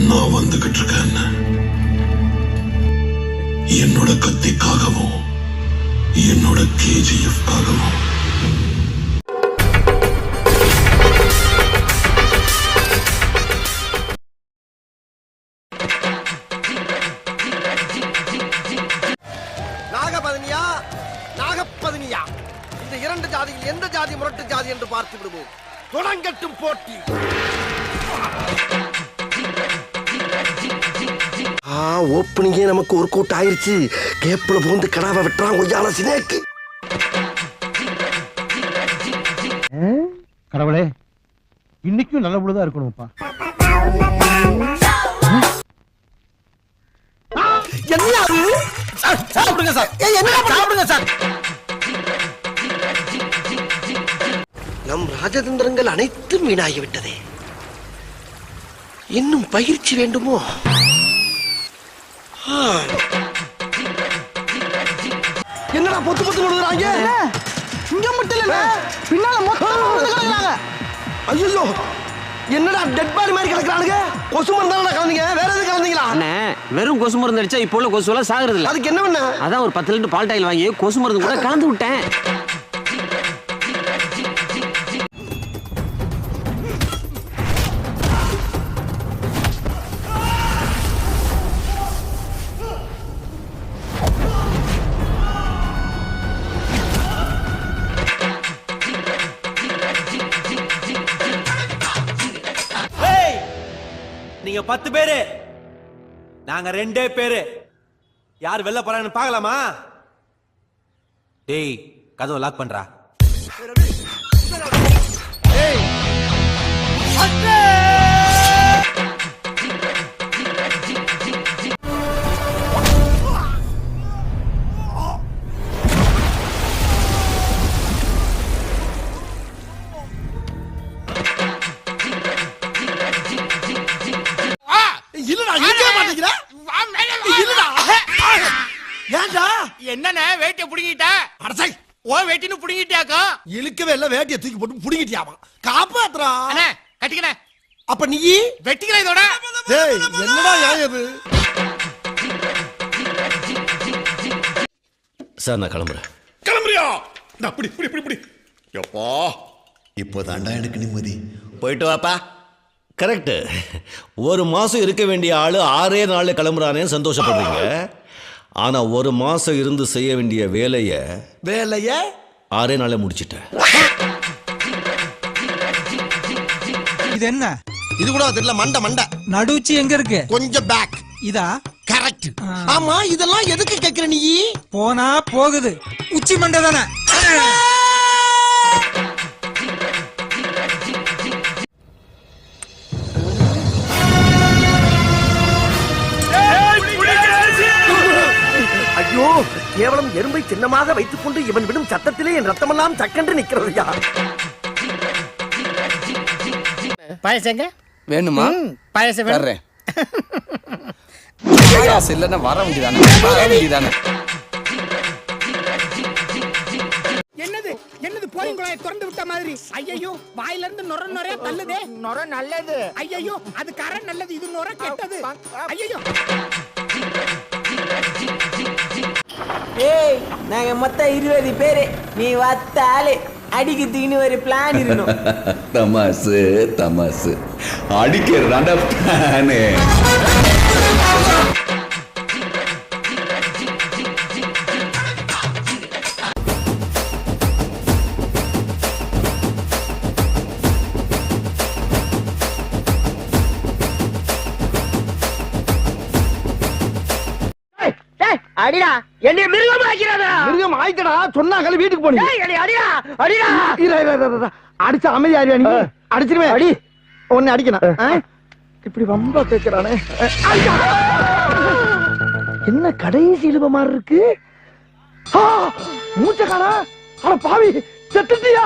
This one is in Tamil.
நான் வந்துகிட்டு இருக்கேன். என்னோட கத்திக்காகவும் என்னோட KGF காகவும். நாகபதனியா நாகப்பதனியா, இந்த இரண்டு ஜாதியில் எந்த ஜாதி முரட்டு ஜாதி என்று பார்த்து விடுவோம். தொடங்கட்டும் போட்டி. ஓப்பனிங்கே நமக்கு ஒரு கூட்டம் ஆயிருச்சு. கேப்ல பூந்து கடாவை வெட்டுறான் கொய்யால சினேக்கு. கடவுளே, இன்னைக்கும் நல்ல பொழுதா இருக்கணும்ப்பா. சாப்பிடுங்க சார். சாப்பிடுங்க சார். நம் ராஜதந்திரங்கள் அனைத்தும் வீணாகிவிட்டதே. இன்னும் பயிற்சி வேண்டுமோ? என்னடா பொத்து பொத்து விடுறாங்க? இங்க மட்டும் இல்ல, பின்னால மொத்தம். ஐயோ, என்னடா டெட் பாடி மாதிரி கிடக்குறானுங்க. கொசு மருந்தானே கலந்தீங்க, வேற எதுவும் கலந்தீங்களா? அண்ணே, வெறும் கொசு மருந்து அடிச்சா இப்போ உள்ள கொசு எல்லாம் சாகுறது இல்ல. அதுக்கு என்ன பண்ண? அதான் ஒரு 10 லிட்டர் பால் டாயில் வாங்கி கொசு மருந்து கூட கலந்து விட்டேன். நீங்க 10 பேரு, நாங்க 2 பேரு. யார் வெளில போறாங்கன்னு பார்க்கலாமா? டேய், கதவை லாக் பண்றா. என்னண்ணே வேட்டிய புடிங்கிட்ட? அடசை, ஓ வேட்டின்னு புடிங்கிட்டியாக்கா? இழுக்கவே இல்ல, வேட்டியை தூக்கி போட்டு புடிங்கிட்டியாமா. காப்பாத்துறா. அண்ணே, கட்டிக்கணே. அப்ப நீ வெட்டிக்கிற இதோட. டேய், என்னடா நியாயம் இது? சார், நான் கிளம்புறேன். கிளம்புறியா? அப்படி இப்படி இப்படி இப்படி. எப்பா, இப்போதாண்டா எனக்கு நிம்மதி. போயிட்டு வாப்பா. கரெக்ட். ஒரு மாசம் இருக்க வேண்டிய ஆளு 6 நாள்ல கிளம்புறானே சந்தோஷப்படுறீங்க. ஆனா ஒரு மாசம் இருந்து செய்ய வேண்டிய வேலைய 6 நாள்ல முடிச்சிட்டேன். இது என்ன? இது கூட தெரியல. மண்ட மண்ட நடுச்சி எங்க இருக்கு? கொஞ்சம் பேக். இதா? கரெக்ட். ஆமா, இதெல்லாம் எதுக்கு கேக்குற நீ? போனா போகுது, உச்சி மண்டை தானே. ஐயோ, கேவலம் எறும்பை சின்னமாக வைத்துக் கொண்டு இவன் விடும் சத்தத்திலே என் ரத்தமெல்லாம் சக்கென்று நிற்கிறதையா. பாயசங்க வேணுமா? பாயசம் வேணும். பாயாசம் இல்லன்னா வர வேண்டியதானே. என்னது என்னது போயிங்குழாயை திறந்து விட்ட மாதிரி? ஐயோ, வாயில இருந்து நொர நொரையா தள்ளுதே. நொர நல்லது. ஐயோ, அது கரை நல்லது, இது நொர கெட்டது. ஐயோ. ஏய், நாங்க மொத்தம் 20 பேரு. நீ வத்தாலே அடிக்கிறதுக்குன்னு ஒரு பிளான் இருக்கணும். தமாசு தமாசு அடிக்கிறதாண்டா பிளானு. அடிடா, என்னை மிருகம் ஆக்கிறாதா? மிருகம் ஆயிட்டடா, சொன்னாங்களே வீட்டுக்கு போனீங்க. அடிடா அடிடா. அடிச்ச அமைதியாரியா நீ? அடிச்சிருவேன். அடி, உன்னை அடிக்கணும். இப்படி வம்பா கேட்கிறானே. என்ன கடைசி இழுவ மாதிரி இருக்கு? மூச்சக்காரா, அட பாவி, செத்துட்டியா?